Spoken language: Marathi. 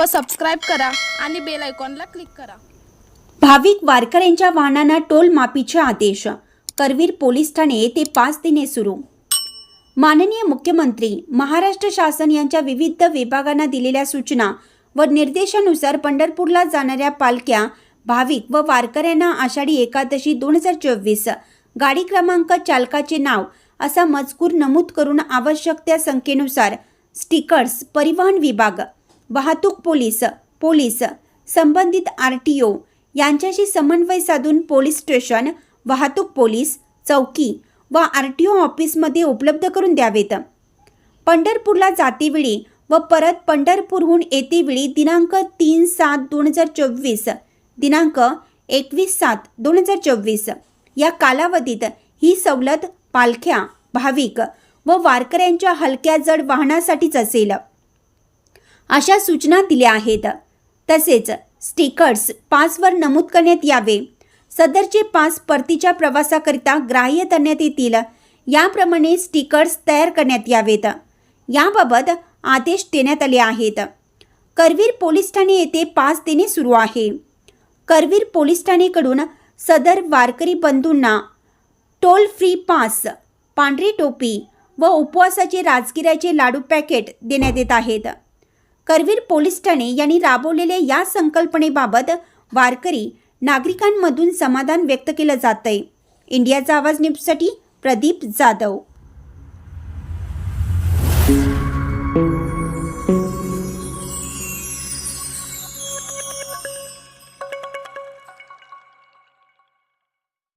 व सबस्क्राईब करा आणि बेल आयकॉनला क्लिक करा। भाविक वारकऱ्यांच्या वाहनांना टोल माफीचे आदेश। करवीर पोलीस ठाणे येथे 5 दिने सुरू। माननीय मुख्यमंत्री महाराष्ट्र शासन यांच्या विविध विभागांना दिलेल्या सूचना व निर्देशानुसार पंढरपूरला जाणाऱ्या पालख्या भाविक व वारकऱ्यांना आषाढी एकादशी 2024 गाडी क्रमांक, चालकाचे नाव असा मजकूर नमूद करून आवश्यक त्या संख्येनुसार स्टिकर्स परिवहन विभाग, वाहतूक पोलीस, संबंधित RTO यांच्याशी समन्वय साधून पोलीस स्टेशन, वाहतूक पोलीस चौकी व RTO ऑफिसमध्ये उपलब्ध करून द्यावेत। पंढरपूरला जातेवेळी व परत पंढरपूरहून येतेवेळी दिनांक 3/7/2024 दिनांक 21/7/2024 या कालावधीत ही सवलत पालख्या, भाविक व वारकऱ्यांच्या हलक्या जड वाहनासाठीच असेल, अशा सूचना दिल्या आहेत। तसेच स्टिकर्स पासवर नमूद करण्यात यावे। सदरचे पास परतीच्या प्रवासाकरिता ग्राह्य धरण्यात येतील। याप्रमाणे स्टिकर्स तयार करण्यात यावेत। याबाबत आदेश देण्यात आले आहेत। करवीर पोलीस ठाणे येथे 5 दिने सुरू आहे। करवीर पोलीस ठाणेकडून सदर वारकरी बंधूंना टोल फ्री पास, पांढरी टोपी व उपवासाचे राजगिऱ्याचे लाडू पॅकेट देण्यात येत आहेत। करवीर पोलीस ठाणे यांनी राबवलेल्या या संकल्पनेबाबत वारकरी नागरिकांमधून समाधान व्यक्त केलं जातंय। इंडियाचा आवाज न्यूजसाठी प्रदीप जाधव।